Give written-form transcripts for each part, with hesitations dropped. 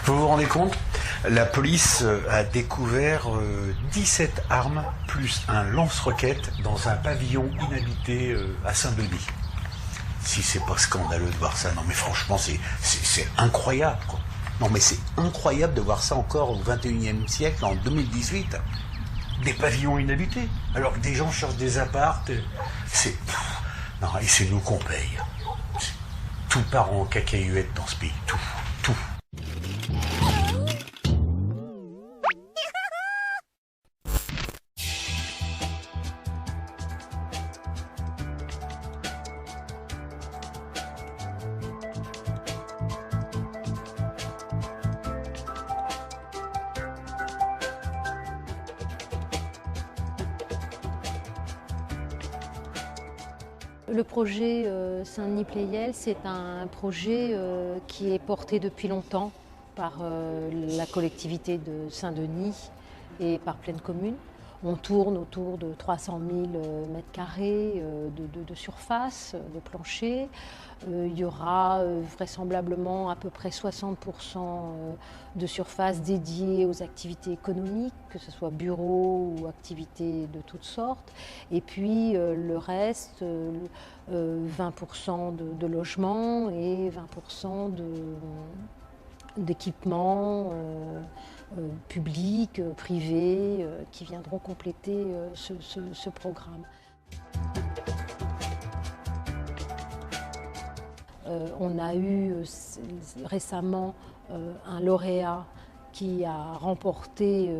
Vous vous rendez compte? La police a découvert 17 armes plus un lance-roquette dans un pavillon inhabité à Saint-Denis. Si c'est pas scandaleux de voir ça, non mais franchement c'est incroyable quoi. Non mais c'est incroyable de voir ça encore au 21e siècle, en 2018. Des pavillons inhabités, alors que des gens cherchent des appartes. Non, et c'est nous qu'on paye. Tout part en cacahuète dans ce pays, tout. Le projet Saint-Denis-Pleyel, c'est un projet qui est porté depuis longtemps par la collectivité de Saint-Denis et par Plaine Commune. On tourne autour de 300 000 mètres carrés de surface, de plancher. Il y aura vraisemblablement à peu près 60% de surface dédiée aux activités économiques, que ce soit bureaux ou activités de toutes sortes. Et puis le reste, 20% de logements et 20% d'équipements publics, privés, qui viendront compléter ce programme. On a eu récemment un lauréat qui a remporté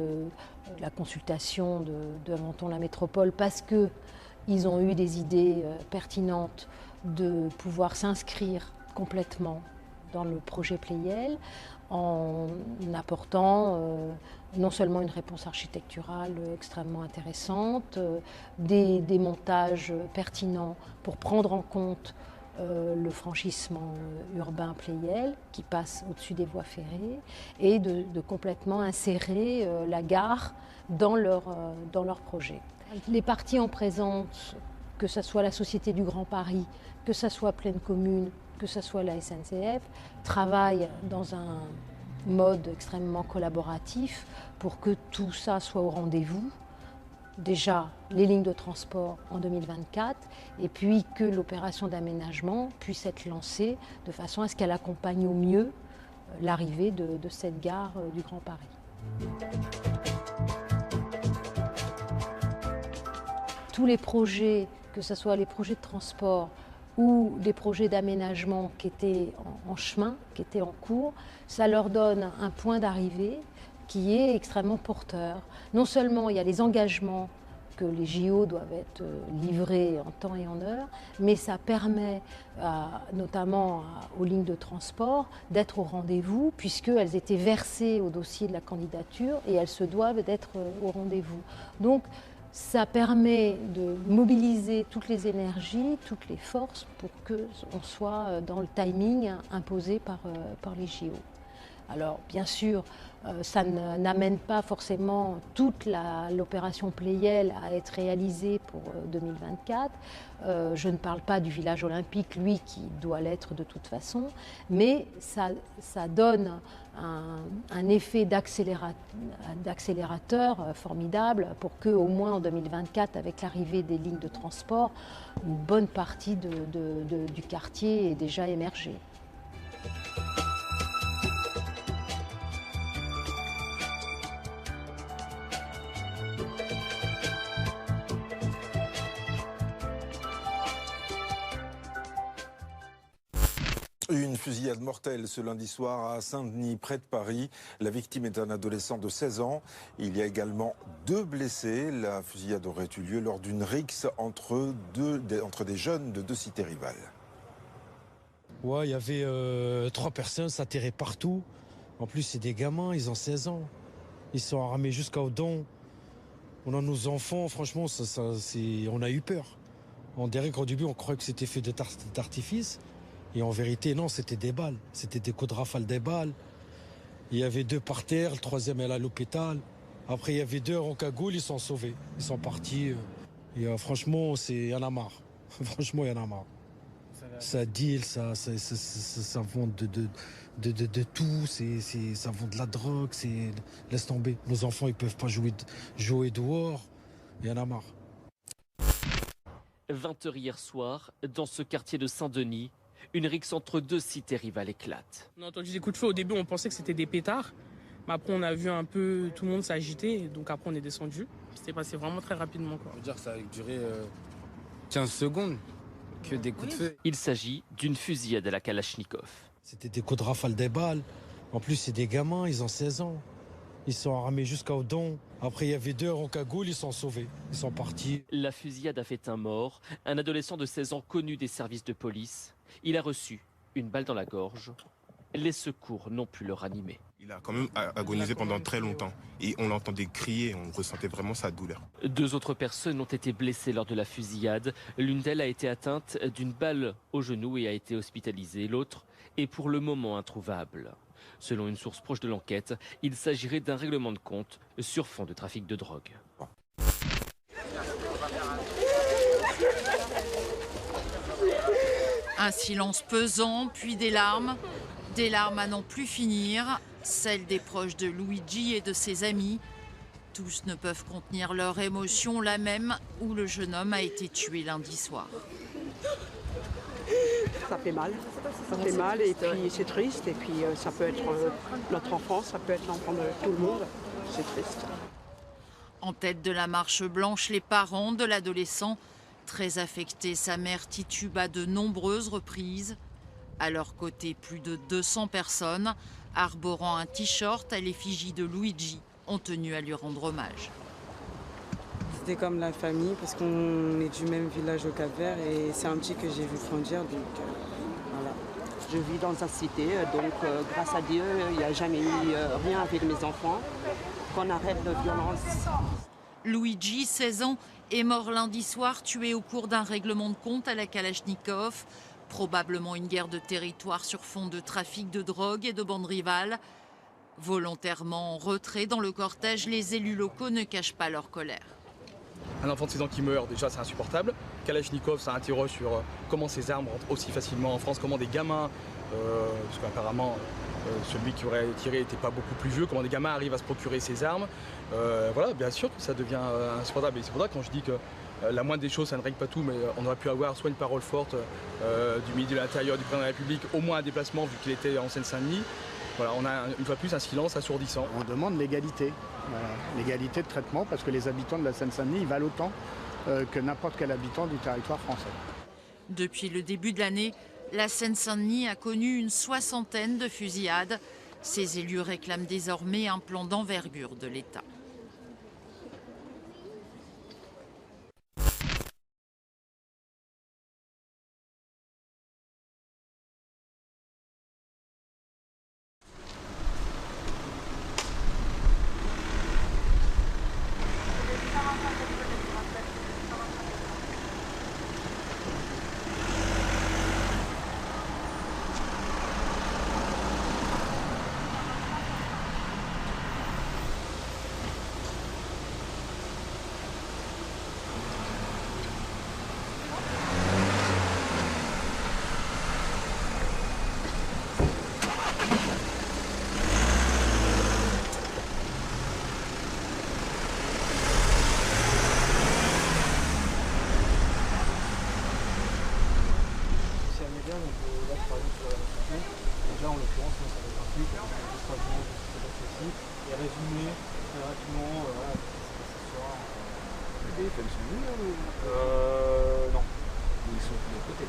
la consultation de Menton la Métropole parce qu'ils ont eu des idées pertinentes de pouvoir s'inscrire complètement dans le projet Pleyel en apportant non seulement une réponse architecturale extrêmement intéressante, des montages pertinents pour prendre en compte le franchissement urbain Pleyel qui passe au-dessus des voies ferrées et de complètement insérer la gare dans leur projet. Les parties en présence, que ce soit la Société du Grand Paris, que ce soit Plaine Commune, que ce soit la SNCF, travaillent dans un mode extrêmement collaboratif pour que tout ça soit au rendez-vous. Déjà les lignes de transport en 2024 et puis que l'opération d'aménagement puisse être lancée de façon à ce qu'elle accompagne au mieux l'arrivée de cette gare du Grand Paris. Tous les projets, que ce soit les projets de transport ou des projets d'aménagement qui étaient en chemin, qui étaient en cours, ça leur donne un point d'arrivée qui est extrêmement porteur. Non seulement il y a les engagements que les JO doivent être livrés en temps et en heure, mais ça permet notamment aux lignes de transport d'être au rendez-vous puisqu'elles étaient versées au dossier de la candidature et elles se doivent d'être au rendez-vous. Donc ça permet de mobiliser toutes les énergies, toutes les forces pour qu'on soit dans le timing imposé par les JO. Alors bien sûr, ça n'amène pas forcément toute l'opération Pleyel à être réalisée pour 2024. Je ne parle pas du village olympique, lui, qui doit l'être de toute façon, mais ça donne un effet d'accélérateur formidable pour qu'au moins en 2024, avec l'arrivée des lignes de transport, une bonne partie du quartier ait déjà émergé. Une fusillade mortelle ce lundi soir à Saint-Denis, près de Paris. La victime est un adolescent de 16 ans. Il y a également 2 blessés. La fusillade aurait eu lieu lors d'une rixe entre des jeunes de 2 cités rivales. Ouais, il y avait 3 personnes, ça tirait partout. En plus, c'est des gamins, ils ont 16 ans. Ils sont armés jusqu'aux dents. On a nos enfants, franchement, on a eu peur. On dirait qu'au début, on croyait que c'était fait d'artifice. Et en vérité, non, c'était des balles. C'était des coups de rafale des balles. Il y avait 2 par terre, le 3e est à l'hôpital. Après, il y avait 2 en cagoule, ils sont sauvés. Ils sont partis. Et franchement, il y en a marre. Franchement, il y en a marre. Vous savez Ça deal, ça vend de tout, ça vend de la drogue, laisse tomber. Nos enfants, ils peuvent pas jouer dehors, il y en a marre. 20h hier soir, dans ce quartier de Saint-Denis, une rixe entre deux cités rivales éclate. On a entendu des coups de feu. Au début, on pensait que c'était des pétards. Mais après, on a vu un peu tout le monde s'agiter. Donc après, on est descendu. C'était passé vraiment très rapidement, quoi. Je veux dire que ça a duré 15 secondes que des coups de feu. Il s'agit d'une fusillade à la Kalachnikov. C'était des coups de rafale des balles. En plus, c'est des gamins, ils ont 16 ans. Ils sont armés jusqu'aux dents. Après, il y avait 2 en cagoule, ils sont sauvés. Ils sont partis. La fusillade a fait un mort, un adolescent de 16 ans connu des services de police. Il a reçu une balle dans la gorge. Les secours n'ont pu le ranimer. Il a quand même agonisé pendant très longtemps. Et on l'entendait crier, on ressentait vraiment sa douleur. 2 autres personnes ont été blessées lors de la fusillade. L'une d'elles a été atteinte d'une balle au genou et a été hospitalisée. L'autre est pour le moment introuvable. Selon une source proche de l'enquête, il s'agirait d'un règlement de compte sur fond de trafic de drogue. Un silence pesant, puis des larmes à n'en plus finir, celles des proches de Luigi et de ses amis. Tous ne peuvent contenir leur émotion, la même où le jeune homme a été tué lundi soir. Ça fait mal et puis c'est triste et puis ça peut être notre enfant, ça peut être l'enfant de tout le monde, c'est triste. En tête de la marche blanche, les parents de l'adolescent, très affectés, sa mère titube à de nombreuses reprises. À leur côté, plus de 200 personnes, arborant un t-shirt à l'effigie de Luigi, ont tenu à lui rendre hommage. C'était comme la famille parce qu'on est du même village au Cap-Vert et c'est un petit que j'ai vu grandir, donc voilà. Je vis dans sa cité, donc grâce à Dieu, il n'y a jamais eu rien avec mes enfants, qu'on arrête de violence. Luigi, 16 ans, est mort lundi soir, tué au cours d'un règlement de compte à la Kalachnikov. Probablement une guerre de territoire sur fond de trafic de drogue et de bandes rivales. Volontairement en retrait dans le cortège, les élus locaux ne cachent pas leur colère. Un enfant de 6 ans qui meurt, déjà c'est insupportable. Kalachnikov, ça interroge sur comment ces armes rentrent aussi facilement en France, comment des gamins, parce qu'apparemment celui qui aurait tiré n'était pas beaucoup plus vieux, comment des gamins arrivent à se procurer ces armes. Voilà, bien sûr que ça devient insupportable. Et c'est pour ça que quand je dis que la moindre des choses, ça ne règle pas tout, mais on aurait pu avoir soit une parole forte du ministre de l'Intérieur, du président de la République, au moins un déplacement vu qu'il était en Seine-Saint-Denis. Voilà, on a une fois de plus un silence assourdissant. On demande l'égalité, l'égalité de traitement, parce que les habitants de la Seine-Saint-Denis, ils valent autant que n'importe quel habitant du territoire français. Depuis le début de l'année, la Seine-Saint-Denis a connu une 60aine de fusillades. Ces élus réclament désormais un plan d'envergure de l'État. Là, en l'occurrence, ça va être un truc, et résumer très rapidement ce soir. Les BFM sont venus ou non. Ils sont de l'autre côté.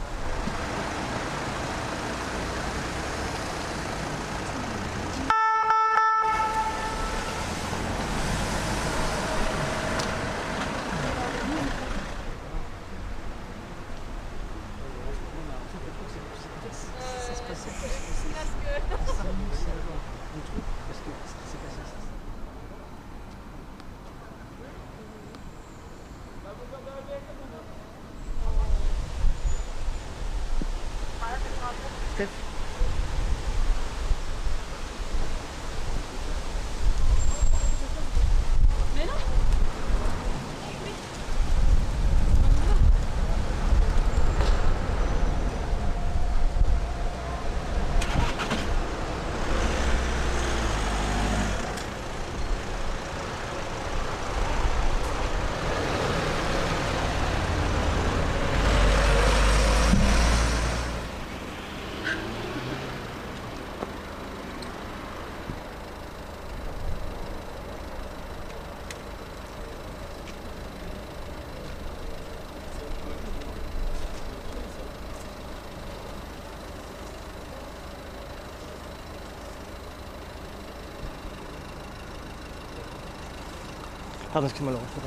Ah, parce que moi, le retour.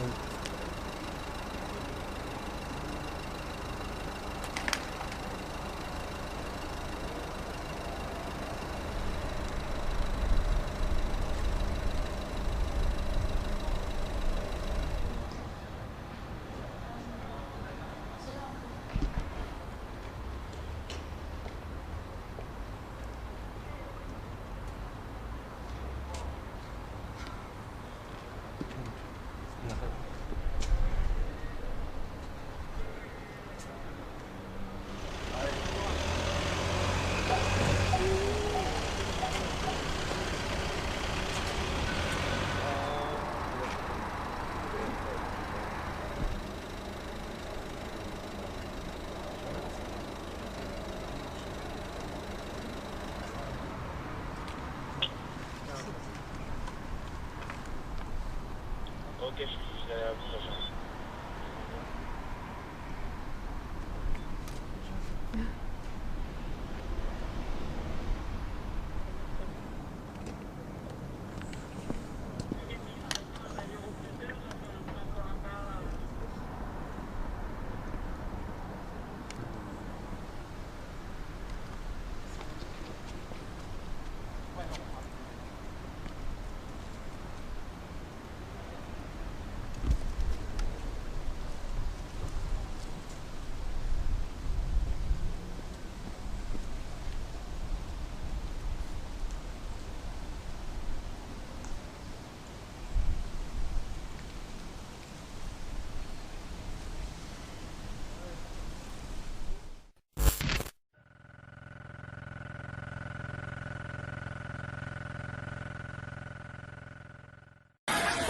Ok, je suis à vous, agent.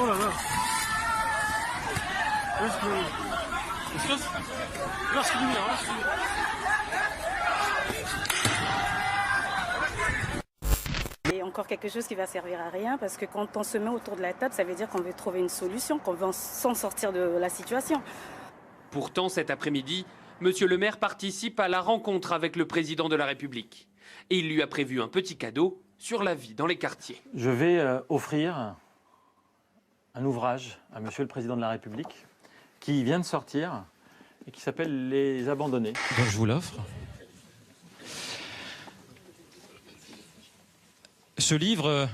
Oh là là. Et encore quelque chose qui va servir à rien, parce que quand on se met autour de la table, ça veut dire qu'on veut trouver une solution, qu'on veut s'en sortir de la situation. Pourtant, cet après-midi, Monsieur le maire participe à la rencontre avec le président de la République. Et il lui a prévu un petit cadeau sur la vie dans les quartiers. Je vais offrir un ouvrage à Monsieur le Président de la République qui vient de sortir et qui s'appelle Les Abandonnés. Donc je vous l'offre. Ce livre,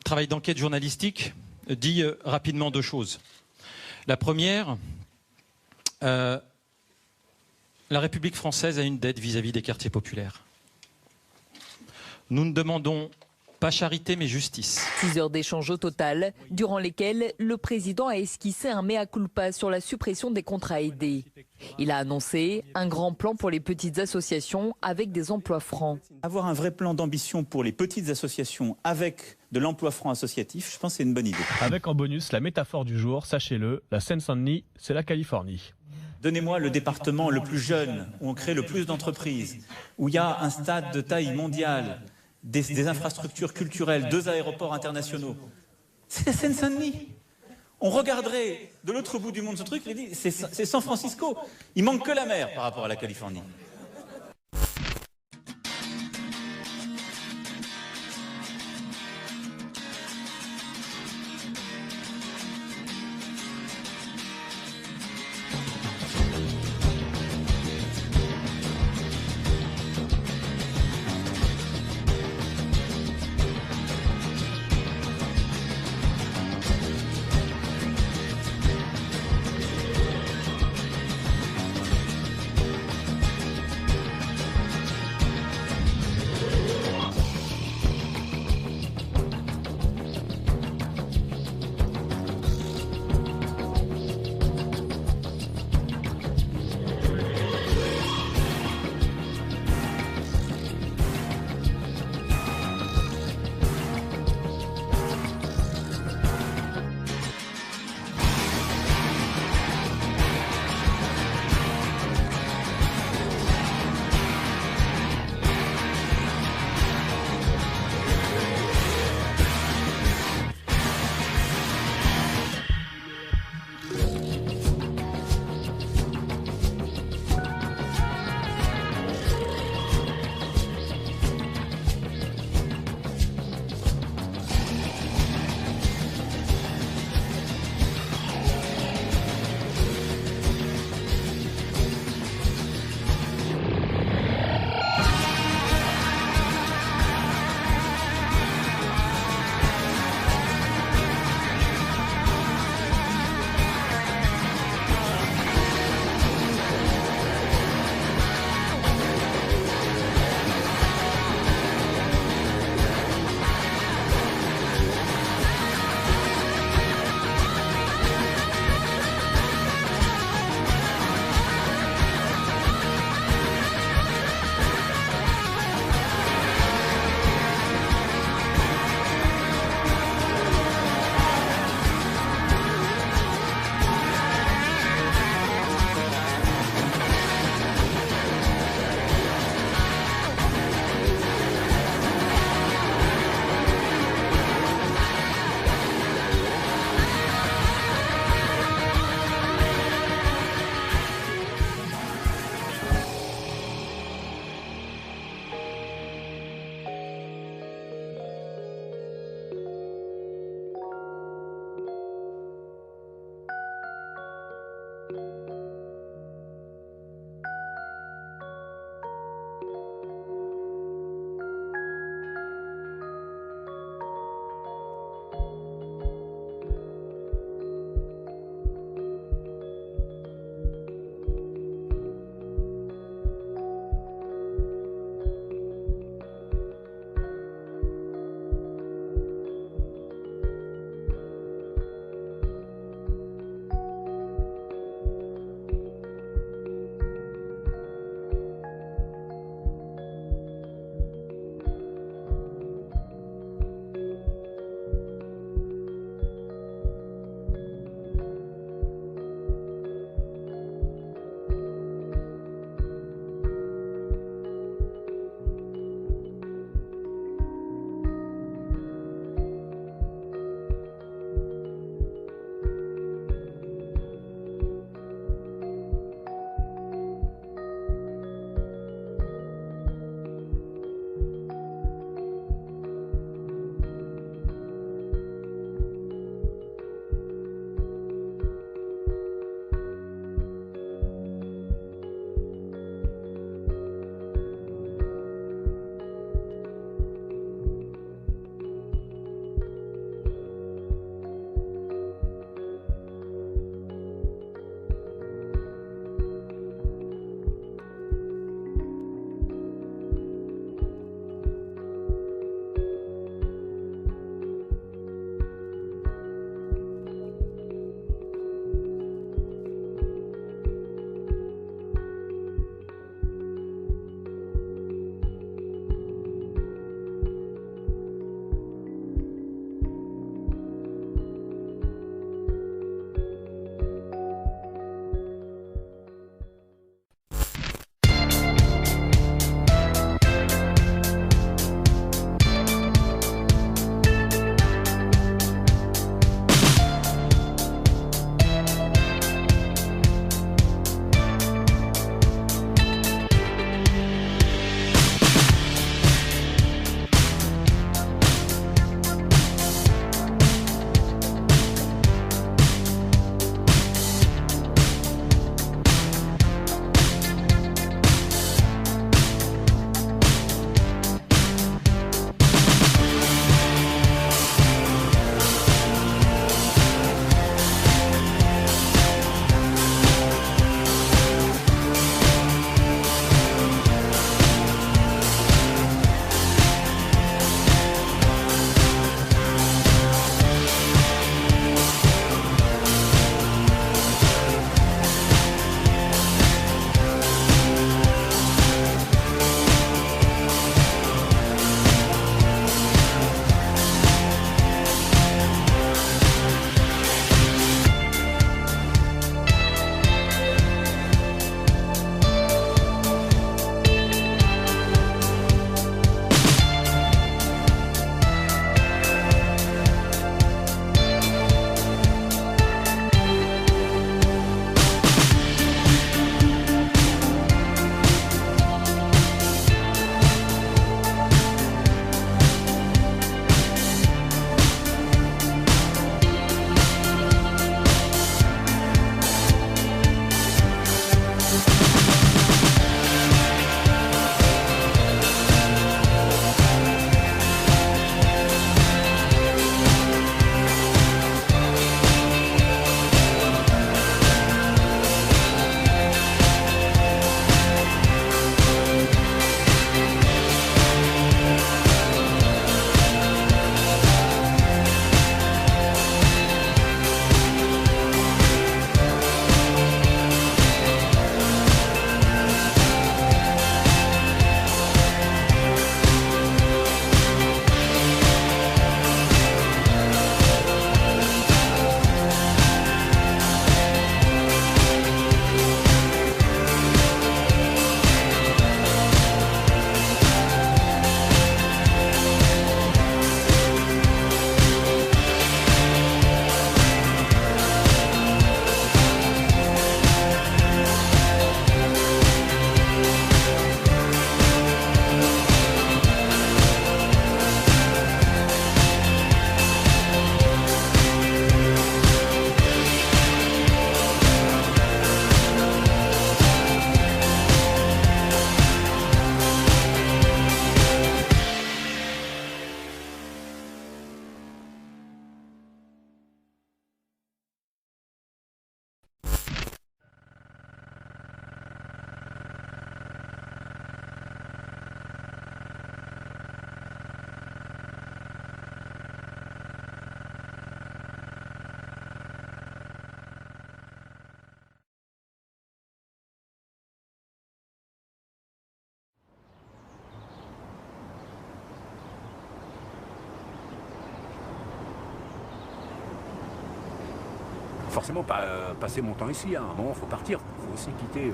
travail d'enquête journalistique, dit rapidement deux choses. La première, la République française a une dette vis-à-vis des quartiers populaires. Nous ne demandons pas charité, mais justice. 6 heures d'échange au total, durant lesquelles le président a esquissé un mea culpa sur la suppression des contrats aidés. Il a annoncé un grand plan pour les petites associations avec des emplois francs. Avoir un vrai plan d'ambition pour les petites associations avec de l'emploi franc associatif, je pense que c'est une bonne idée. Avec en bonus la métaphore du jour, sachez-le, la Seine-Saint-Denis, c'est la Californie. Donnez-moi le département le plus jeune, où on crée le plus d'entreprises, où il y a un stade de taille mondiale, des infrastructures culturelles, 2 aéroports internationaux. C'est la Seine-Saint-Denis. On regarderait de l'autre bout du monde ce truc, et dit c'est San Francisco. Il manque que la mer par rapport à la Californie. forcément pas passer mon temps ici. À un moment, il faut partir. Il faut aussi quitter.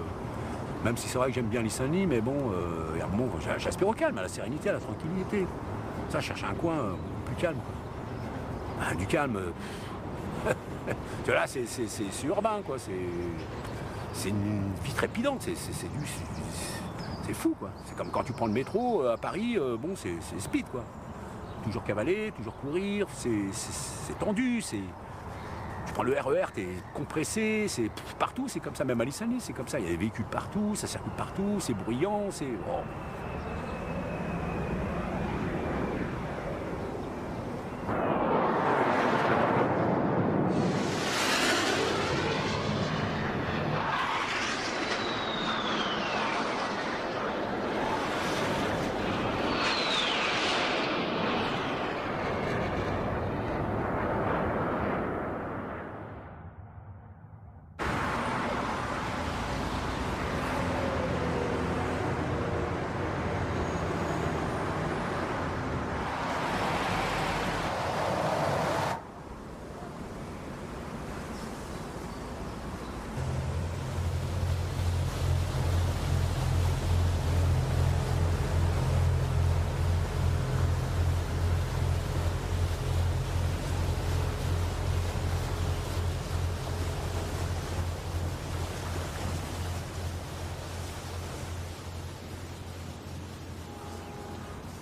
Même si c'est vrai que j'aime bien Lissani, mais bon, il y a un moment, j'aspire au calme, à la sérénité, à la tranquillité. Ça, chercher un coin plus calme. Quoi. Du calme. Là, c'est urbain, quoi. C'est une vie trépidante. C'est fou, quoi. C'est comme quand tu prends le métro à Paris, bon, c'est speed, quoi. Toujours cavaler, toujours courir, c'est tendu, Tu prends le RER, t'es compressé, c'est partout, c'est comme ça, même à Lissani, c'est comme ça. Il y a des véhicules partout, ça circule partout, c'est bruyant, c'est... Oh.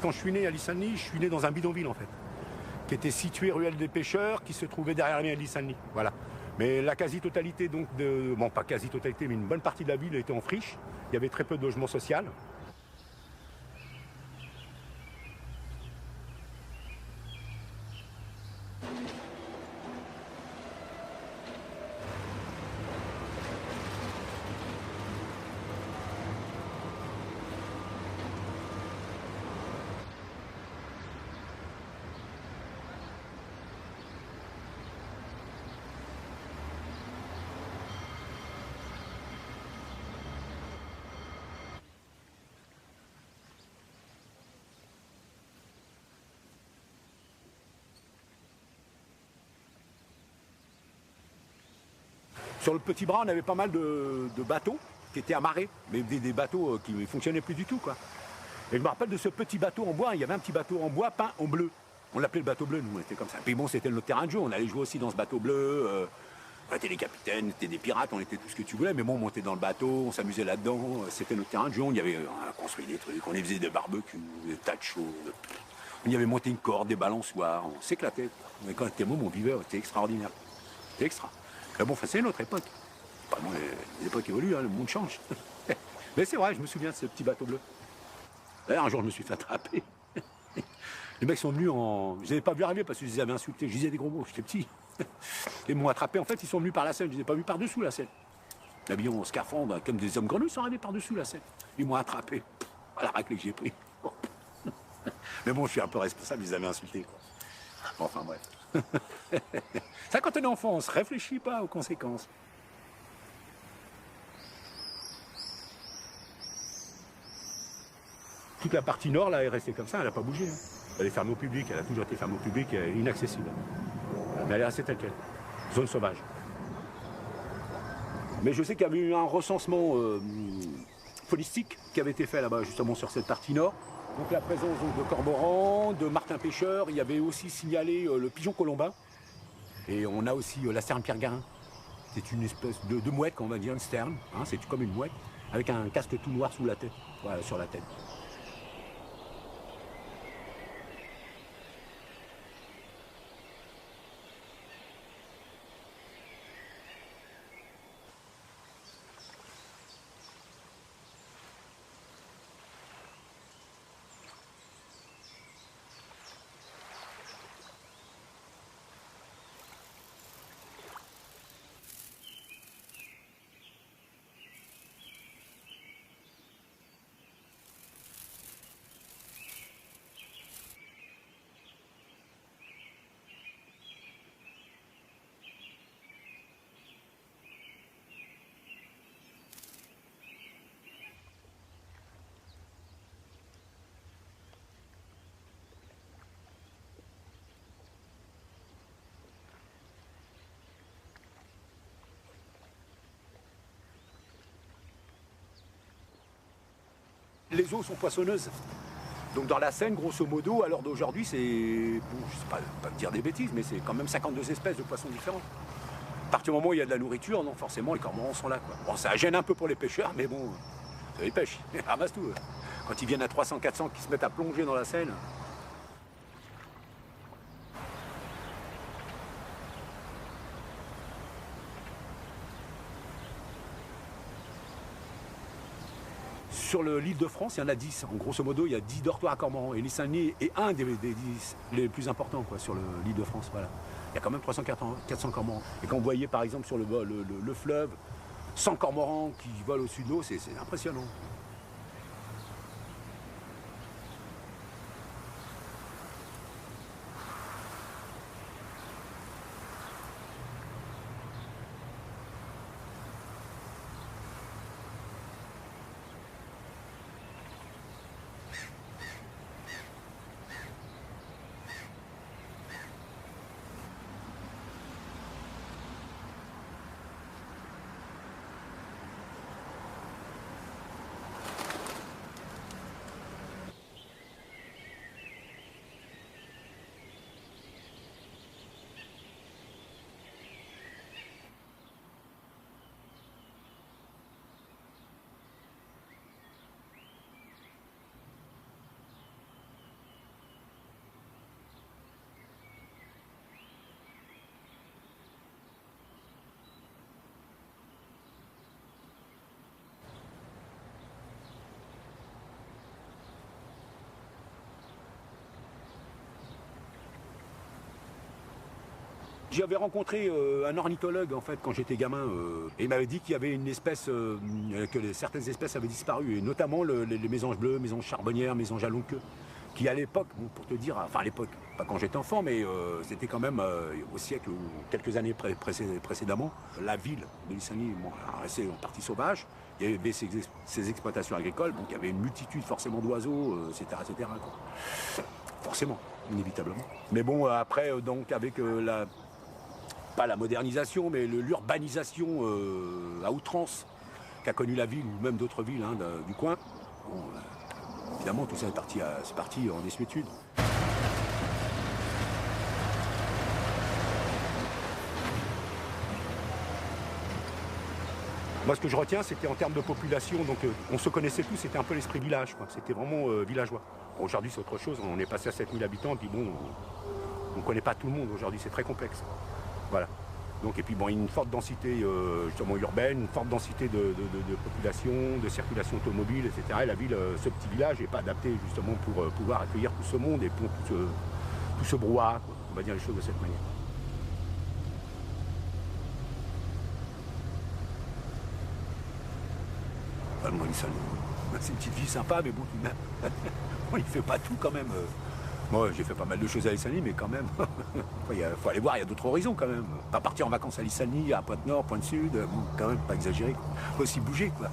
Quand je suis né à Lissani, je suis né dans un bidonville en fait, qui était situé ruelle des Pêcheurs, qui se trouvait derrière la Lissani. Voilà. Mais la quasi-totalité donc bon pas quasi-totalité, mais une bonne partie de la ville était en friche. Il y avait très peu de logements sociaux. Sur le petit bras, on avait pas mal de bateaux qui étaient amarrés, mais des bateaux qui ne fonctionnaient plus du tout, quoi. Et je me rappelle de ce petit bateau en bois, il y avait un petit bateau en bois peint en bleu. On l'appelait le bateau bleu, nous, on était comme ça. Puis bon, c'était notre terrain de jeu, on allait jouer aussi dans ce bateau bleu. On était des capitaines, on était des pirates, on était tout ce que tu voulais, mais bon, on montait dans le bateau, on s'amusait là-dedans, c'était notre terrain de jeu, on y avait construit des trucs, on y faisait des barbecues, des tas de choses. On y avait monté une corde, des balançoires, on s'éclatait. Mais quand on était môme, on vivait, c'était extraordinaire. C'était extra. Mais bon, c'est notre époque. Pas bon, les époques évoluent, hein, le monde change. Mais c'est vrai, je me souviens de ce petit bateau bleu. D'ailleurs, un jour, je me suis fait attraper. Les mecs sont venus en... Je les avais pas vu arriver parce que je les avais insultés. Je disais des gros mots, j'étais petit. Ils m'ont attrapé. En fait, ils sont venus par la Seine. Je les ai pas vus par-dessous la Seine. Habillés en scaphandre, comme des hommes grenouilles, ils sont arrivés par-dessous la Seine. Ils m'ont attrapé. À la raclée que j'ai pris. Mais bon, je suis un peu responsable, ils avaient insulté. Enfin, bref. Ça, quand on est enfant, on se réfléchit pas aux conséquences. Toute la partie nord, là, est restée comme ça, elle n'a pas bougé. Hein. Elle est fermée au public, elle a toujours été fermée au public, inaccessible. Mais elle est restée telle quelle. Zone sauvage. Mais je sais qu'il y avait eu un recensement faunistique qui avait été fait là-bas, justement sur cette partie nord. Donc la présence de cormorans, de martins pêcheurs, il y avait aussi signalé le pigeon colombin. Et on a aussi la sterne Pierre-Garin. C'est une espèce de mouette, qu'on va dire, une sterne. Hein, c'est comme une mouette, avec un casque tout noir sous la tête, voilà, sur la tête. les eaux sont poissonneuses. Donc dans la Seine, grosso modo, à l'heure d'aujourd'hui, c'est, bon, je sais pas dire des bêtises, mais c'est quand même 52 espèces de poissons différents. À partir du moment où il y a de la nourriture, non, forcément, les cormorans sont là, quoi. Bon, ça gêne un peu pour les pêcheurs, mais bon, ils pêchent, ils ramassent tout. Quand ils viennent à 300, 400, qui se mettent à plonger dans la Seine. Sur l'île de France, il y en a 10. En grosso modo, il y a 10 dortoirs à cormorans. Et l'île Saint-Denis est un des 10 les plus importants quoi, sur l'île de France. Voilà. Il y a quand même 400 cormorans. Et quand vous voyez par exemple sur le fleuve, 100 cormorans qui volent au-dessus de l'eau, c'est impressionnant. J'avais rencontré un ornithologue en fait quand j'étais gamin et il m'avait dit qu'il y avait une espèce, que certaines espèces avaient disparu et notamment les mésanges bleus, mésanges charbonnières, mésanges à longue queue, qui à l'époque, bon, pour te dire, enfin à l'époque, pas quand j'étais enfant, mais c'était quand même au siècle ou quelques années précédemment, la ville de Lissani restait en partie sauvage. Il y avait ces exploitations agricoles, donc il y avait une multitude forcément d'oiseaux, etc., etc. quoi. Forcément, inévitablement. Mais bon, après, donc avec pas la modernisation, mais l'urbanisation à outrance qu'a connue la ville, ou même d'autres villes hein, du coin, bon, évidemment, tout ça c'est parti en désuétude. Moi, ce que je retiens, c'était en termes de population, donc on se connaissait tous, c'était un peu l'esprit village, quoi. C'était vraiment villageois. Bon, aujourd'hui, c'est autre chose, on est passé à 7000 habitants, puis bon, on ne connaît pas tout le monde aujourd'hui, c'est très complexe. Voilà. Donc, et puis, bon, une forte densité justement urbaine, une forte densité de population, de circulation automobile, etc. Et la ville, ce petit village n'est pas adapté justement pour pouvoir accueillir tout ce monde et pour tout ce brouhaha, quoi. On va dire les choses de cette manière. C'est une petite vie sympa, mais bon, tout de même. Bon, il ne fait pas tout quand même. Moi, j'ai fait pas mal de choses à Lissani, mais quand même, il faut aller voir, il y a d'autres horizons quand même. Pas partir en vacances à Lissani, à Pointe-Nord, Pointe-Sud, bon, quand même, pas exagérer. Il faut aussi bouger, quoi.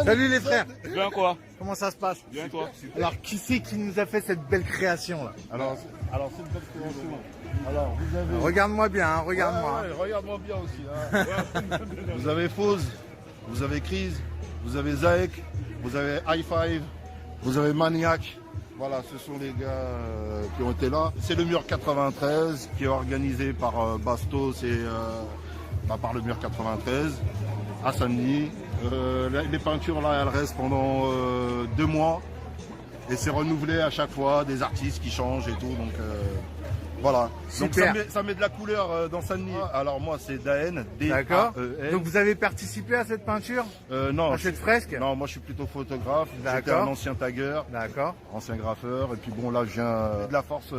Salut les frères. Bien quoi? Comment ça se passe? Bien toi? Alors qui c'est qui nous a fait cette belle création là? Alors c'est une belle création. Alors vous avez... Regarde-moi bien, hein, regarde-moi. Ouais, regarde-moi bien aussi. Hein. Vous avez Fauze, vous avez Crise, vous avez Zaek, vous avez High Five, vous avez Maniac. Voilà, ce sont les gars qui ont été là. C'est le Mur 93 qui est organisé par Bastos et par le Mur 93 à Saint-Denis. Les peintures là, elles restent pendant 2 mois et c'est renouvelé à chaque fois, des artistes qui changent et tout. Donc voilà. Super. Donc ça met de la couleur dans Saint-Denis. Alors moi c'est Daen. D'accord. Donc vous avez participé à cette peinture? Non. À cette fresque? Non, moi je suis plutôt photographe. J'étais D'accord. un ancien tagueur. D'accord. Ancien graffeur. Et puis bon là je viens de la force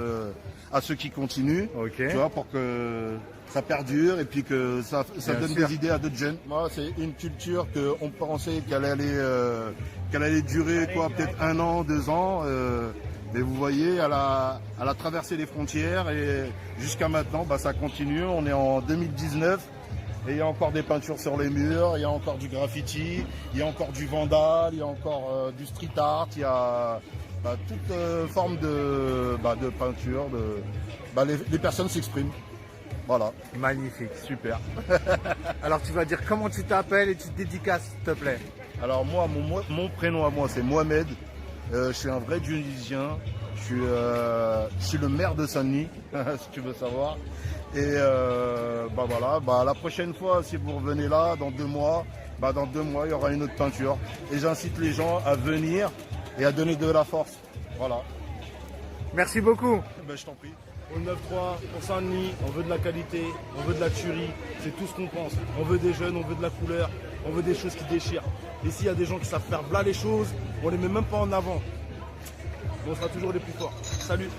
à ceux qui continuent. Ok. Tu vois, pour que ça perdure et puis que ça donne des idées à d'autres jeunes. Moi c'est une culture qu'on pensait qu'elle allait durer quoi, peut-être 1 an, 2 ans. Mais vous voyez, elle a traversé les frontières et jusqu'à maintenant, ça continue. On est en 2019 et il y a encore des peintures sur les murs, il y a encore du graffiti, il y a encore du vandal, il y a encore du street art, il y a toute forme de peinture. Les personnes s'expriment. Voilà. Magnifique, super. Alors tu vas dire comment tu t'appelles et tu te dédicaces, s'il te plaît. Alors moi, mon prénom à moi, c'est Mohamed. Je suis un vrai Tunisien. Je suis le maire de Saint-Denis, si tu veux savoir. Et voilà. La prochaine fois, si vous revenez là, dans 2 mois, il y aura une autre peinture. Et j'incite les gens à venir et à donner de la force. Voilà. Merci beaucoup. Je t'en prie. Au 9-3, pour Saint-Denis, on veut de la qualité, on veut de la tuerie, c'est tout ce qu'on pense. On veut des jeunes, on veut de la couleur, on veut des choses qui déchirent. Ici, il y a des gens qui savent faire bla les choses, on les met même pas en avant. Mais on sera toujours les plus forts. Salut!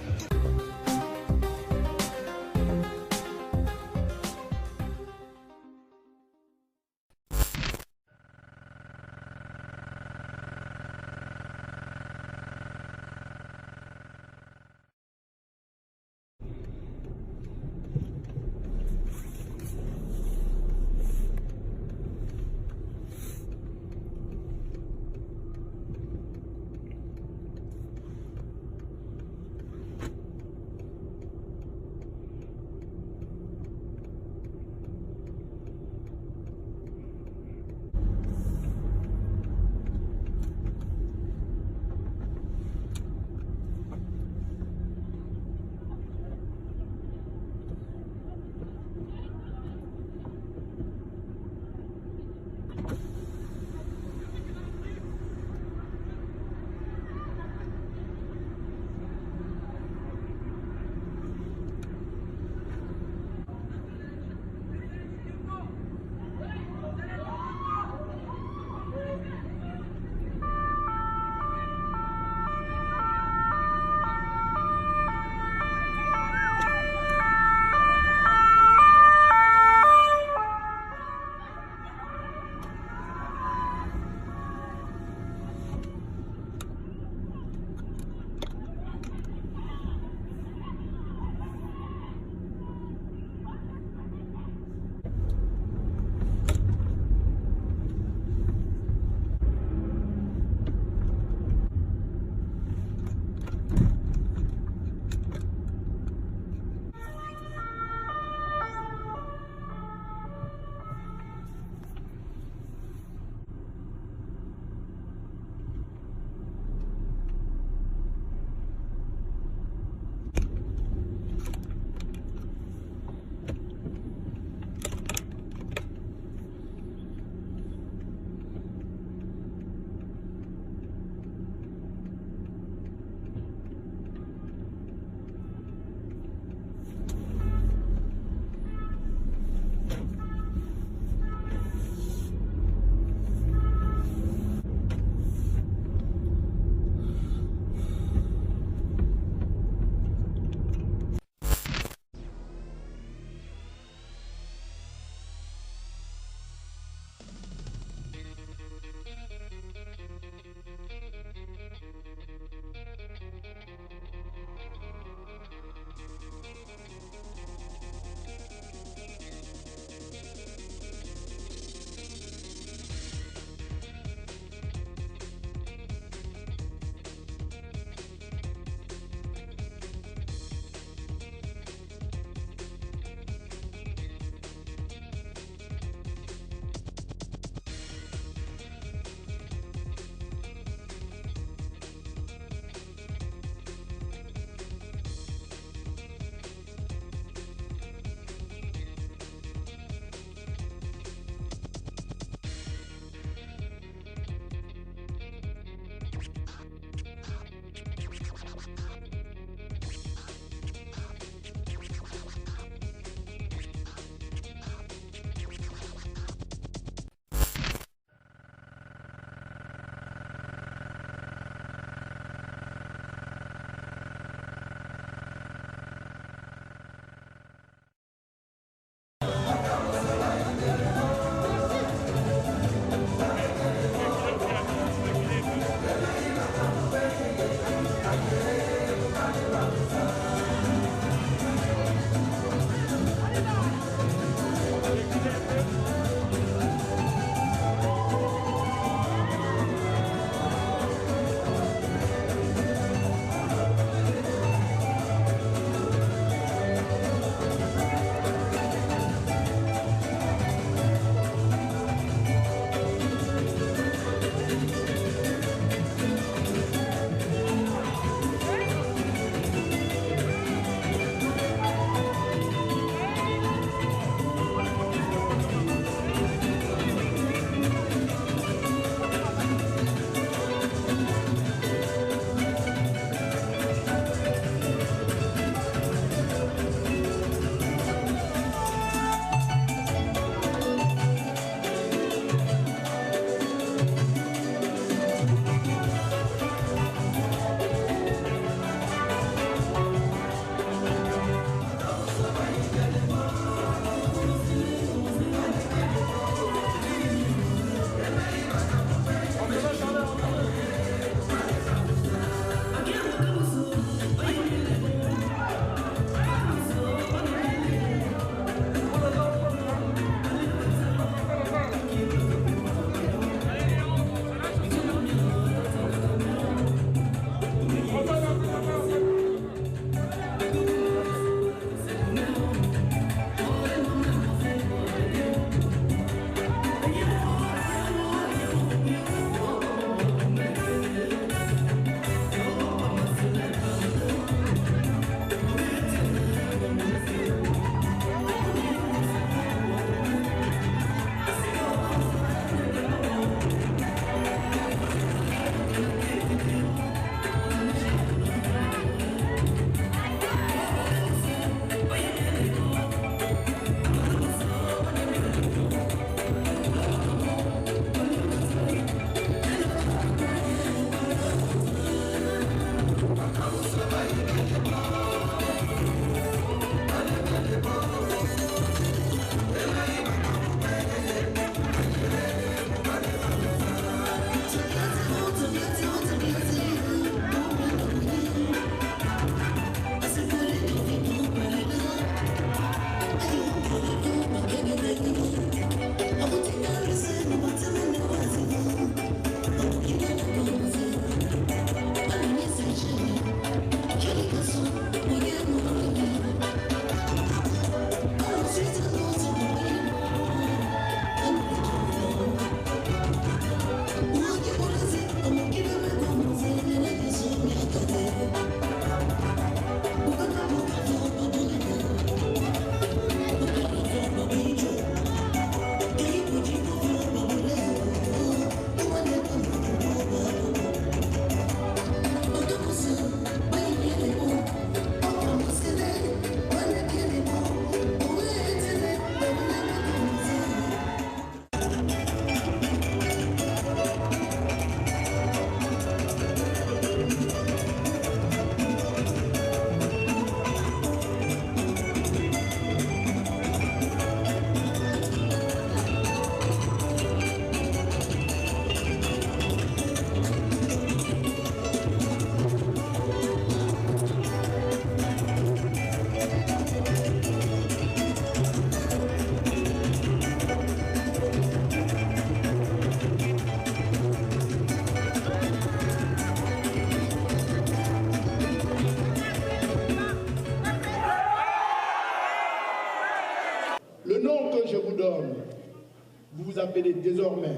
appeler désormais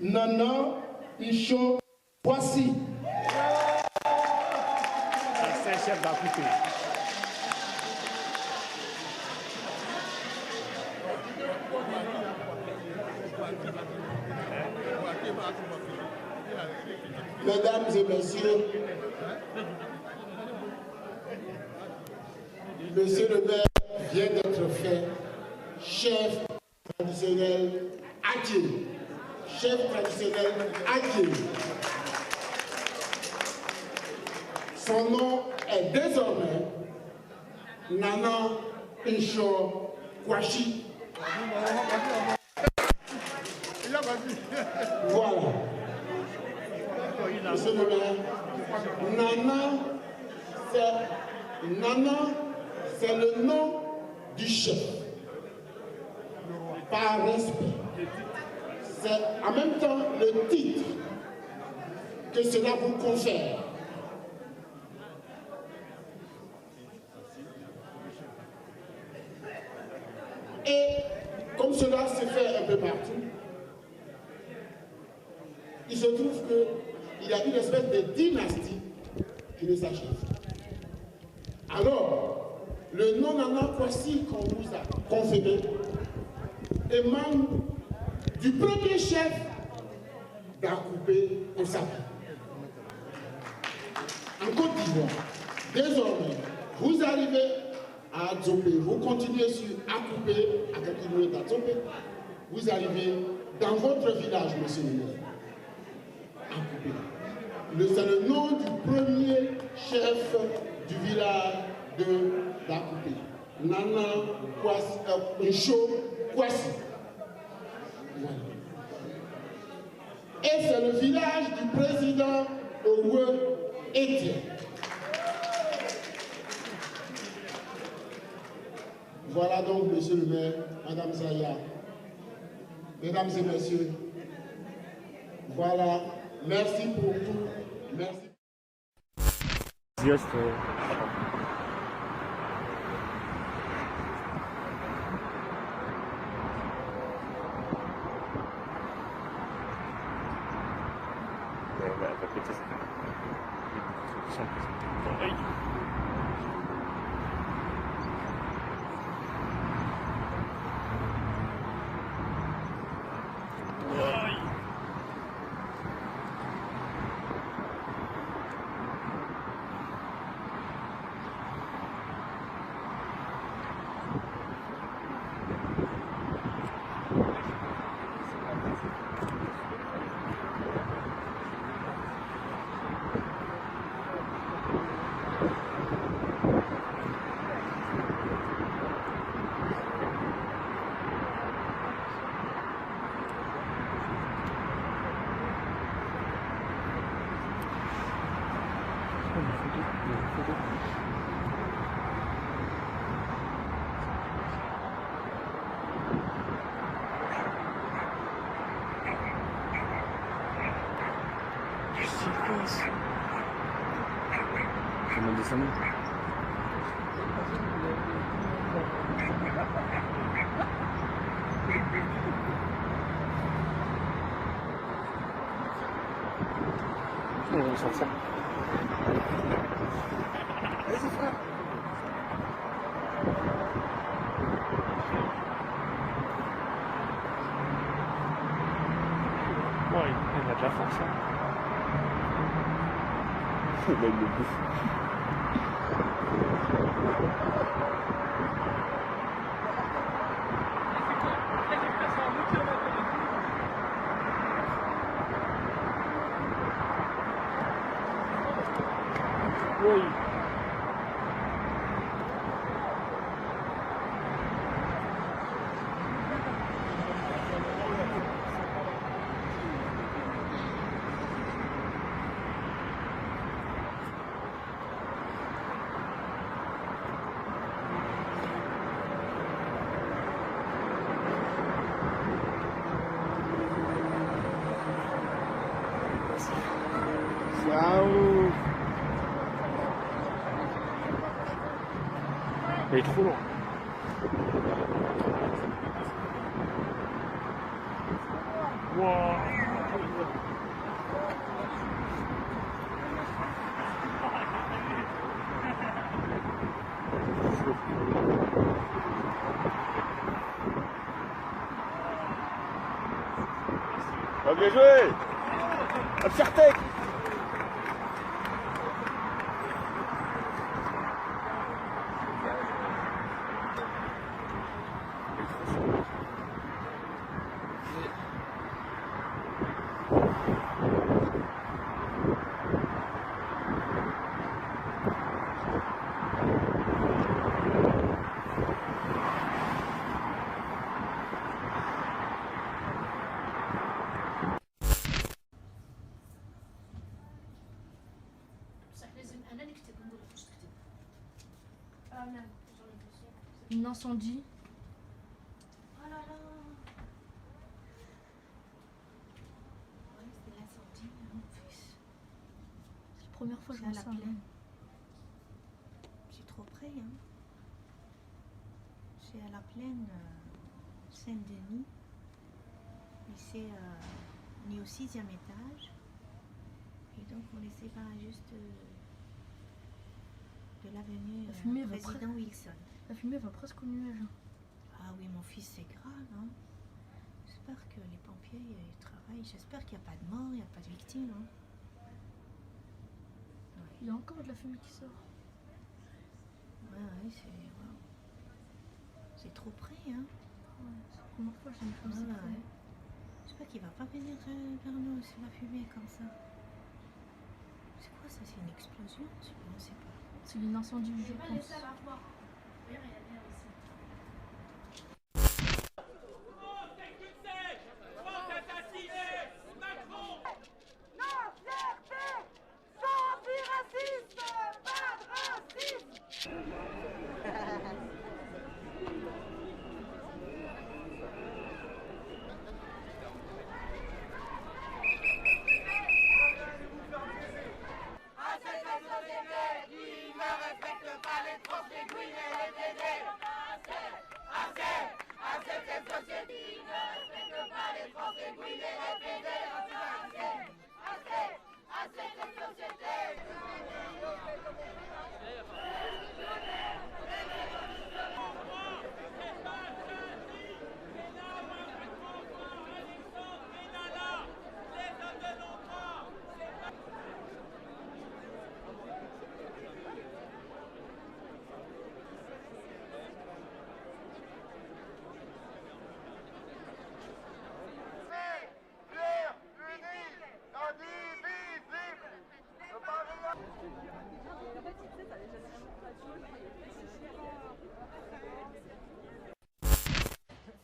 Nana Icho Kwasi. C'est un chef d'Akoupé. Mesdames et messieurs, Monsieur le maire vient d'être fait chef traditionnel Aké. Chef traditionnel Aké. Son nom est désormais Nana Icho Kwasi. Voilà. Monsieur le maire, Nana, c'est le nom du chef. Par respect. C'est en même temps le titre que cela vous confère. Et comme cela se fait un peu partout, il se trouve qu'il y a une espèce de dynastie qui ne s'achève. Alors, le nom Nana Kwasi qu'on vous a conféré émane du premier chef d'Akoupé au Sahel. En Côte d'Ivoire, désormais, vous arrivez à Adzopé, vous continuez sur Akoupé, à quelques kilomètres d'Adzopé, vous arrivez dans votre village, monsieur le maire. C'est le nom du premier chef du village d'Akoupé, Nana Icho Kwasi. Voilà. Et c'est le village du président Owe Etienne. Voilà donc, monsieur le maire, madame Zaya, mesdames et messieurs, voilà. Merci pour tout. Merci. Il a de la force. Il a une bouffe. Oui. Il est trop loin. Bien joué! Absartek! Une incendie. Oh là là. Ouais, c'est l'incendie, mon fils. C'est la première fois que je vois ça. C'est trop près, hein. C'est à la plaine Saint-Denis. Et c'est on est au 6e étage. Et donc on est séparé juste de l'avenue Président Wilson. La fumée va presque au nuage. Ah oui, mon fils, c'est grave. Hein. J'espère que les pompiers ils travaillent. J'espère qu'il n'y a pas de mort, il n'y a pas de victimes. Hein. Ouais. Il y a encore de la fumée qui sort. Ouais, c'est trop près. Hein. Ouais, c'est la première fois que j'ai une chose. Ouais. J'espère qu'il ne va pas venir vers nous si la fumée est comme ça. C'est quoi ça? C'est une explosion? Je ne sais pas. C'est une incendie, je pense.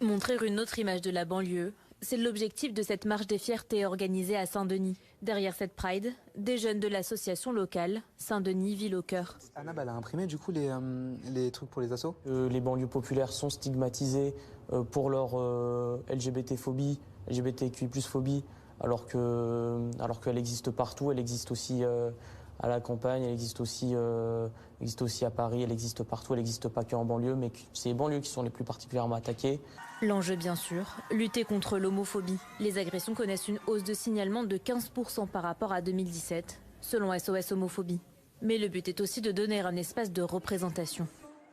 Montrer une autre image de la banlieue, c'est l'objectif de cette marche des fiertés organisée à Saint-Denis. Derrière cette Pride, des jeunes de l'association locale Saint-Denis Ville au Cœur. Anna, elle a imprimé du coup les trucs pour les assos. Les banlieues populaires sont stigmatisées pour leur LGBT-phobie, LGBTQI+-phobie, alors qu'elle existe partout, elle existe aussi à la campagne, elle existe aussi à Paris, elle existe partout, elle n'existe pas qu'en banlieue, mais c'est les banlieues qui sont les plus particulièrement attaquées. L'enjeu, bien sûr, lutter contre l'homophobie. Les agressions connaissent une hausse de signalement de 15% par rapport à 2017, selon SOS Homophobie. Mais le but est aussi de donner un espace de représentation.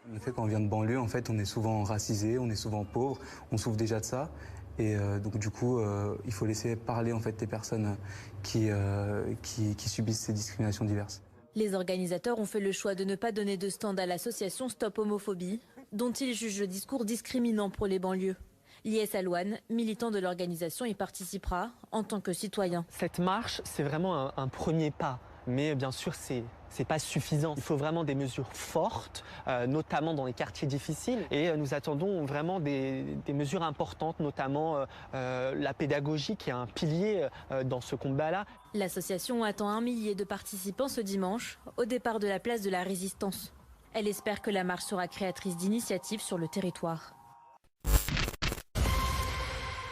Le fait, quand on vient de banlieue, en fait, on est souvent racisé, on est souvent pauvre, on souffre déjà de ça. Et donc du coup, il faut laisser parler en fait les personnes qui subissent ces discriminations diverses. Les organisateurs ont fait le choix de ne pas donner de stand à l'association Stop Homophobie, dont ils jugent le discours discriminant pour les banlieues. Lies Alouane, militant de l'organisation, y participera en tant que citoyen. Cette marche, c'est vraiment un premier pas. Mais bien sûr, c'est pas suffisant. Il faut vraiment des mesures fortes, notamment dans les quartiers difficiles. Et nous attendons vraiment des mesures importantes, notamment la pédagogie qui est un pilier dans ce combat-là. L'association attend 1 millier de participants ce dimanche, au départ de la place de la Résistance. Elle espère que la marche sera créatrice d'initiatives sur le territoire.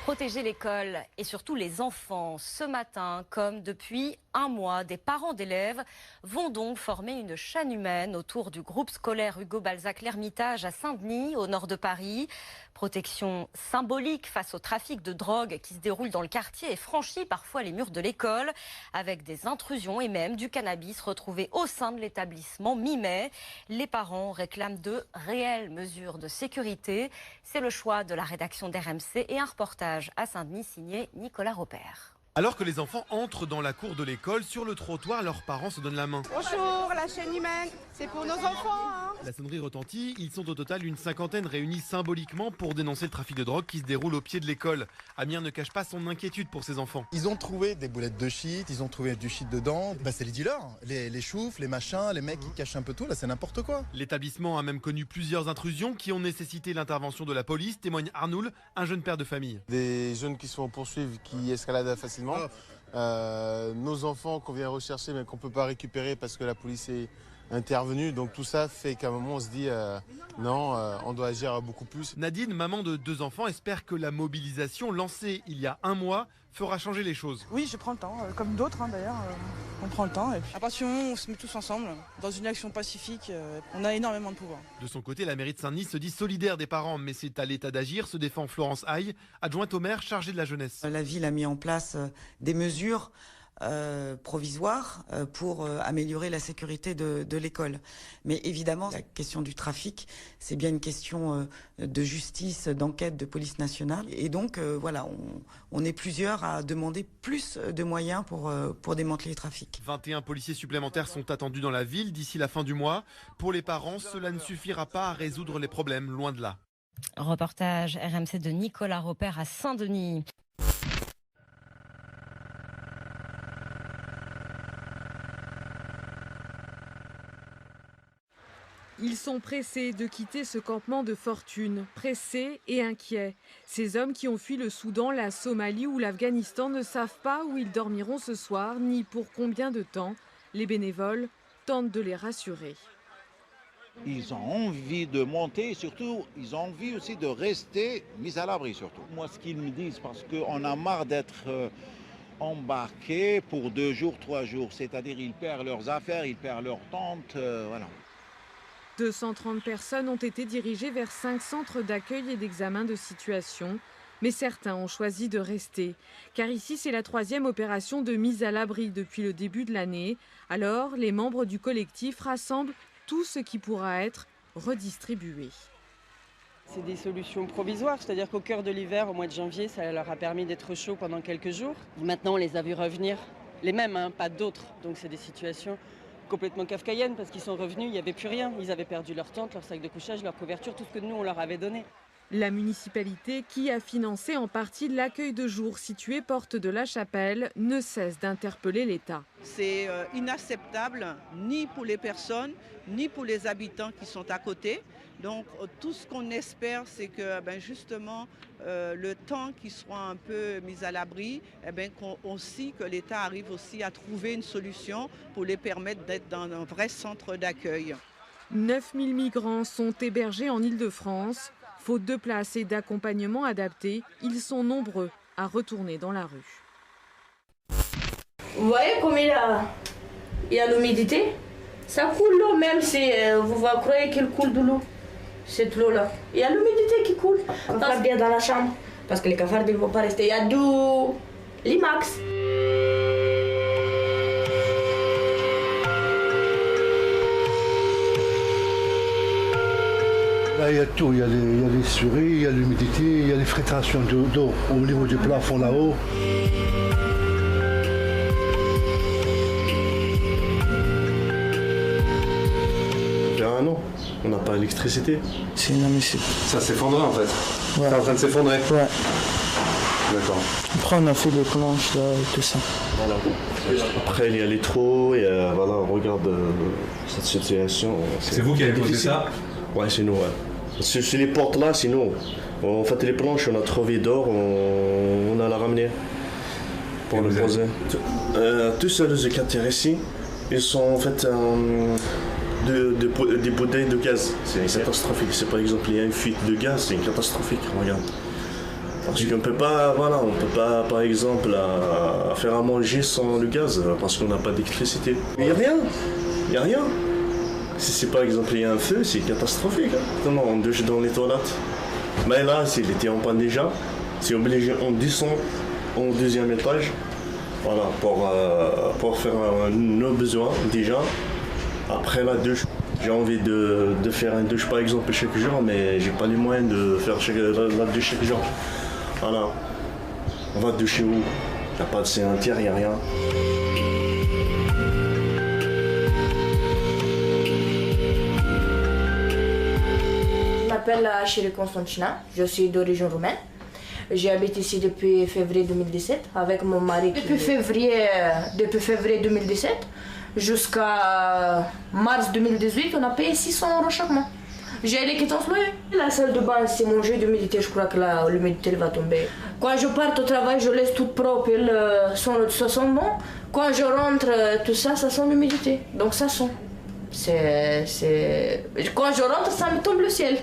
Protéger l'école et surtout les enfants. Ce matin, comme depuis un mois, des parents d'élèves vont donc former une chaîne humaine autour du groupe scolaire Hugo Balzac l'Ermitage à Saint-Denis, au nord de Paris. Protection symbolique face au trafic de drogue qui se déroule dans le quartier et franchit parfois les murs de l'école, avec des intrusions et même du cannabis retrouvé au sein de l'établissement mi-mai. Les parents réclament de réelles mesures de sécurité. C'est le choix de la rédaction d'RMC et un reportage à Saint-Denis signé Nicolas Robert. Alors que les enfants entrent dans la cour de l'école, sur le trottoir, leurs parents se donnent la main. Bonjour, la chaîne humaine, c'est pour nos enfants. Hein. La sonnerie retentit, ils sont au total une cinquantaine réunis symboliquement pour dénoncer le trafic de drogue qui se déroule au pied de l'école. Amir ne cache pas son inquiétude pour ses enfants. Ils ont trouvé des boulettes de shit, ils ont trouvé du shit dedans. C'est les dealers, les choufs, les machins, les mecs qui cachent un peu tout, là c'est n'importe quoi. L'établissement a même connu plusieurs intrusions qui ont nécessité l'intervention de la police, témoigne Arnoul, un jeune père de famille. Des jeunes qui se font poursuivre, qui escaladent facilement. Nos enfants qu'on vient rechercher mais qu'on ne peut pas récupérer parce que la police est intervenue. Donc tout ça fait qu'à un moment on se dit non, on doit agir beaucoup plus. Nadine, maman de 2 enfants, espère que la mobilisation lancée il y a un mois fera changer les choses. Oui, je prends le temps, comme d'autres d'ailleurs, on prend le temps. Et puis, à partir du moment où on se met tous ensemble, dans une action pacifique, on a énormément de pouvoir. De son côté, la mairie de Saint-Denis se dit solidaire des parents, mais c'est à l'État d'agir, se défend Florence Haye, adjointe au maire chargée de la jeunesse. La ville a mis en place des mesures provisoire pour améliorer la sécurité de l'école. Mais évidemment, la question du trafic, c'est bien une question de justice, d'enquête de police nationale. Et donc, voilà, on est plusieurs à demander plus de moyens pour démanteler les trafics. 21 policiers supplémentaires sont attendus dans la ville d'ici la fin du mois. Pour les parents, cela ne suffira pas à résoudre les problèmes, loin de là. Reportage RMC de Nicolas Robert à Saint-Denis. Ils sont pressés de quitter ce campement de fortune, pressés et inquiets. Ces hommes qui ont fui le Soudan, la Somalie ou l'Afghanistan ne savent pas où ils dormiront ce soir, ni pour combien de temps. Les bénévoles tentent de les rassurer. Ils ont envie de monter, surtout, ils ont envie aussi de rester mis à l'abri, surtout. Moi, ce qu'ils me disent, parce qu'on a marre d'être embarqués pour 2 jours, 3 jours. C'est-à-dire, ils perdent leurs affaires, ils perdent leurs tentes, voilà. 230 personnes ont été dirigées vers 5 centres d'accueil et d'examen de situation. Mais certains ont choisi de rester. Car ici, c'est la 3e opération de mise à l'abri depuis le début de l'année. Alors, les membres du collectif rassemblent tout ce qui pourra être redistribué. C'est des solutions provisoires, c'est-à-dire qu'au cœur de l'hiver, au mois de janvier, ça leur a permis d'être chaud pendant quelques jours. Maintenant, on les a vus revenir, les mêmes, pas d'autres. Donc c'est des situations complètement kafkaïennes parce qu'ils sont revenus, il n'y avait plus rien. Ils avaient perdu leur tente, leur sac de couchage, leur couverture, tout ce que nous, on leur avait donné. La municipalité, qui a financé en partie l'accueil de jour situé porte de la Chapelle, ne cesse d'interpeller l'État. C'est inacceptable, ni pour les personnes, ni pour les habitants qui sont à côté. Donc tout ce qu'on espère, c'est que justement, le temps qu'ils soient un peu mis à l'abri, que l'État arrive aussi à trouver une solution pour les permettre d'être dans un vrai centre d'accueil. 9000 migrants sont hébergés en Île-de-France. Faute de place et d'accompagnement adapté, ils sont nombreux à retourner dans la rue. Vous voyez comme il y a l'humidité? Ça coule l'eau, même si vous croyez qu'il coule de l'eau. Cette eau-là. Il y a l'humidité qui coule. On va bien dans la chambre. Parce que les cafards ne vont pas rester. Il y a du Limax. Là, il y a tout, il y a les souris, il y a l'humidité, il y a les filtrations d'eau au niveau du plafond là-haut. Il y a un an, on n'a pas d'électricité. C'est inadmissible. Ça s'effondrait en fait. Ouais. C'est en train de s'effondrer. Ouais. D'accord. Après on a fait les planches là et tout ça. Voilà. Après il y a les trous et voilà, on regarde cette situation. C'est vous qui avez posé ça? Ouais, c'est nous, ouais. C'est les portes là, c'est nous. En fait, les planches, on a trouvé d'or, on a la ramener pour le poser. Tous ceux qui atterrent ici, ils sont en fait des bouteilles de gaz. C'est catastrophique. C'est par exemple, il y a une fuite de gaz, c'est catastrophique, regarde. Parce qu'on peut pas, voilà, on peut pas, par exemple, faire à manger sans le gaz, parce qu'on n'a pas d'électricité. Il n'y a rien, il n'y a rien. Si par exemple il y a un feu, c'est catastrophique. Hein. On douche dans les toilettes. Mais là, s'il était en panne déjà, c'est obligé, on descend au deuxième étage, voilà, pour faire nos besoins déjà. Après la douche, j'ai envie de faire une douche par exemple chaque jour, mais j'ai pas les moyens de faire la douche chaque jour. Voilà. On va doucher où? Il n'y a pas de sanitaire, il n'y a rien. Je m'appelle Achille Constantina, je suis d'origine roumaine. J'habite ici depuis février 2017 avec mon mari. Depuis février 2017 jusqu'à mars 2018, on a payé 600 € chaque mois. J'ai les quittances loyer. La salle de bain, c'est mon jeu d'humidité, je crois que l'humidité va tomber. Quand je pars au travail, je laisse tout propre, ça sent bon. Quand je rentre, tout ça, ça sent l'humidité. Donc ça sent. Quand je rentre, ça me tombe le ciel.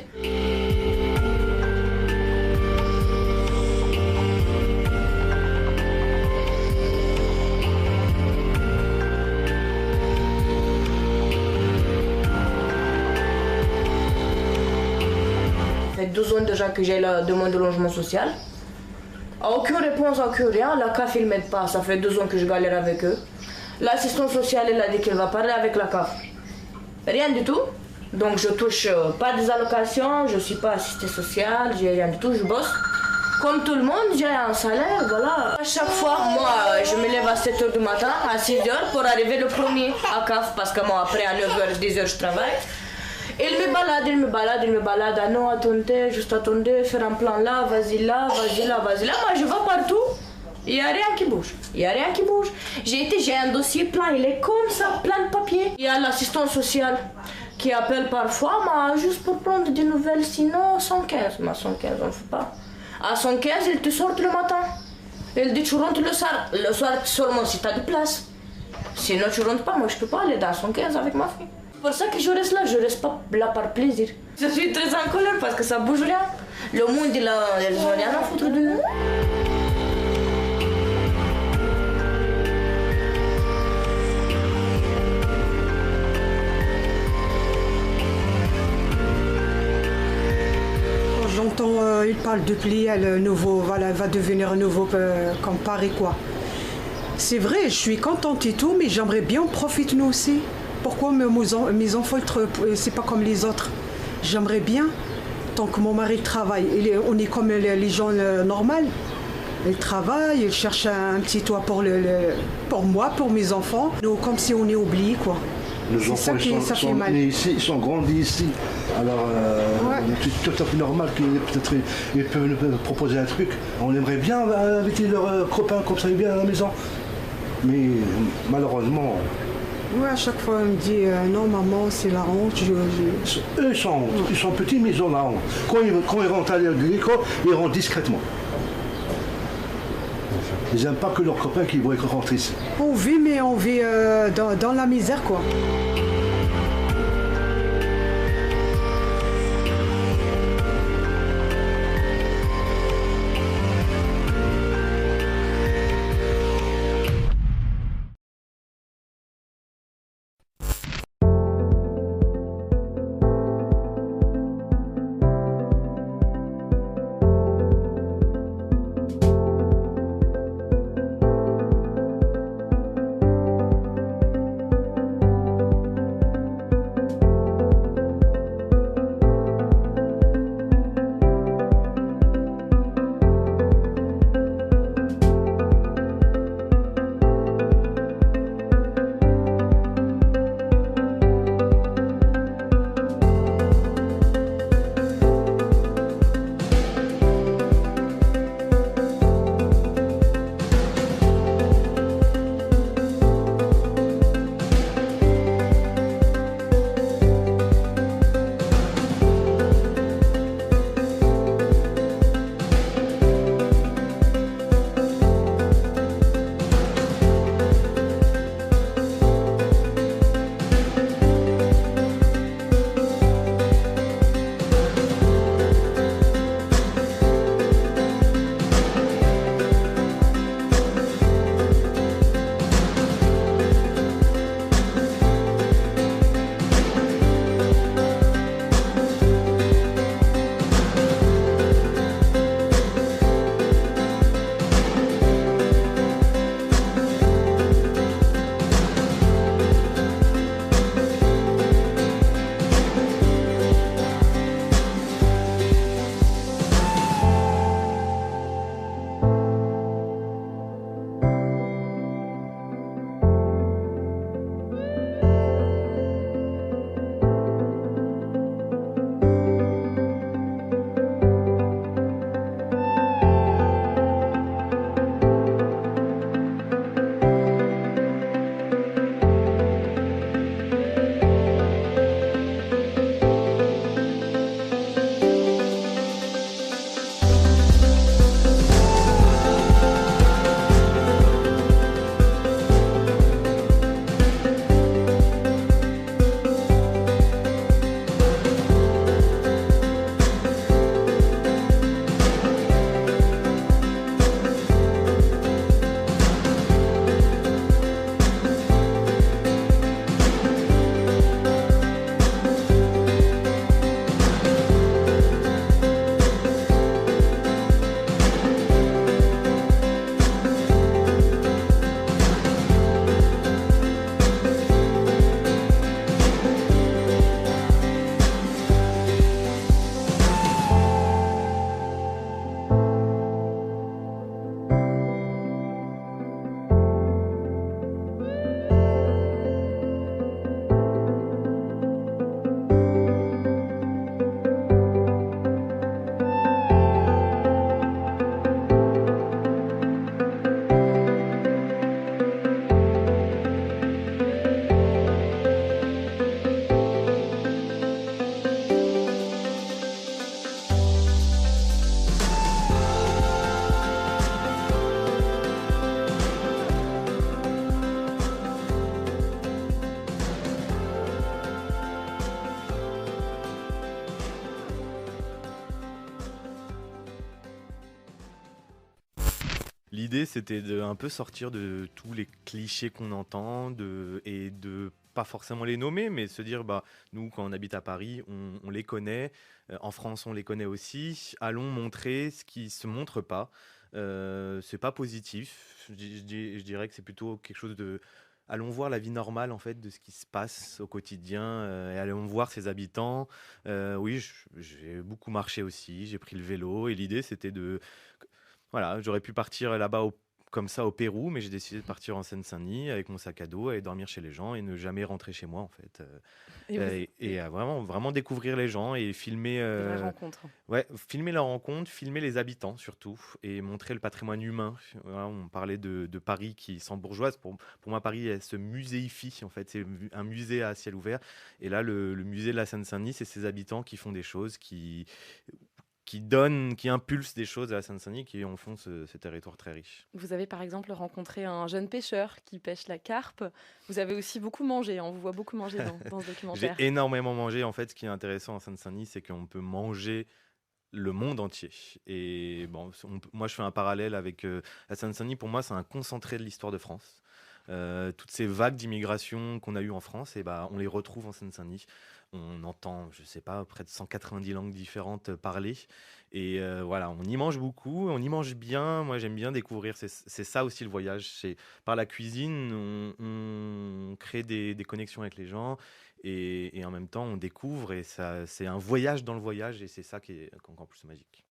Ça fait 12 ans déjà que j'ai la demande de logement social. Aucune réponse, aucune rien. La CAF, ils ne m'aident pas. Ça fait 2 ans que je galère avec eux. L'assistante sociale, elle a dit qu'elle va parler avec la CAF. Rien du tout. Donc je touche pas des allocations, je suis pas assistée sociale, j'ai rien du tout, je bosse. Comme tout le monde, j'ai un salaire, voilà. À chaque fois, moi, je me lève à 7h du matin, à 6h pour arriver le premier à CAF parce que moi, après à 9h, 10h, je travaille. Il me balade. Ah non, attendez, juste attendez, faire un plan là, vas-y là. Moi, je vais partout. Il n'y a rien qui bouge. J'ai un dossier plein, il est comme ça, plein de papiers. Il y a l'assistante sociale qui appelle parfois, mais juste pour prendre des nouvelles, sinon 115. Mais 115, on ne fait pas. À 115, ils te sortent le matin. Ils disent tu rentres le soir seulement si tu as de place. Sinon tu rentres pas, moi je peux pas aller dans 115 avec ma fille. C'est pour ça que je reste là, je reste pas là par plaisir. Je suis très en colère parce que ça bouge rien. Le monde, ils ont rien à foutre de nous. J'entends, il parle de plier le nouveau, voilà, va devenir un nouveau comme Paris quoi. C'est vrai, je suis contente et tout, mais j'aimerais bien en profiter nous aussi. Pourquoi mes enfants, c'est pas comme les autres? J'aimerais bien, tant que mon mari travaille, on est comme les gens normaux. Il travaille, il cherche un petit toit pour moi, pour mes enfants. Nous, comme si on est oubliés quoi. Les enfants sont nés ici, ils sont grandis ici. Alors, c'est tout à fait normal qu'ils peuvent nous proposer un truc. On aimerait bien inviter leurs copains comme ça, bien à la maison. Mais malheureusement... Oui, à chaque fois, on me dit non, maman, c'est la honte. Eux, ils sont petits, mais ils ont la honte. Quand ils rentrent à l'école, ils rentrent discrètement. Ils n'aiment pas que leurs copains qui vont rentrer ici. On vit, mais on vit dans la misère, quoi. L'idée, c'était de un peu sortir de tous les clichés qu'on entend et de pas forcément les nommer, mais se dire, nous, quand on habite à Paris, on les connaît. En France, on les connaît aussi. Allons montrer ce qui se montre pas. C'est pas positif. Je dirais que c'est plutôt quelque chose de... Allons voir la vie normale en fait de ce qui se passe au quotidien et allons voir ses habitants. Oui, j'ai beaucoup marché aussi, j'ai pris le vélo et l'idée c'était de... Voilà, j'aurais pu partir là-bas comme ça au Pérou, mais j'ai décidé de partir en Seine-Saint-Denis avec mon sac à dos, aller dormir chez les gens et ne jamais rentrer chez moi en fait. Et vraiment découvrir les gens et filmer. Des vraies rencontres. Ouais, filmer leurs rencontres, filmer les habitants surtout et montrer le patrimoine humain. Voilà, on parlait de Paris qui s'embourgeoise. Pour moi, Paris elle se muséifie en fait. C'est un musée à ciel ouvert. Et là, le musée de la Seine-Saint-Denis, c'est ses habitants qui font des choses, qui impulsent des choses à la Seine-Saint-Denis, qui en font ce territoire très riche. Vous avez par exemple rencontré un jeune pêcheur qui pêche la carpe. Vous avez aussi beaucoup mangé, on vous voit beaucoup manger dans ce documentaire. J'ai énormément mangé. En fait, ce qui est intéressant en Seine-Saint-Denis, c'est qu'on peut manger le monde entier. Et moi, je fais un parallèle avec la Seine-Saint-Denis. Pour moi, c'est un concentré de l'histoire de France. Toutes ces vagues d'immigration qu'on a eues en France, on les retrouve en Seine-Saint-Denis. On entend, je sais pas, près de 190 langues différentes parler. Et voilà, on y mange beaucoup, on y mange bien. Moi, j'aime bien découvrir. C'est ça aussi le voyage. C'est par la cuisine, on crée des connexions avec les gens. Et en même temps, on découvre. Et c'est un voyage dans le voyage. Et c'est ça qui est encore plus magique.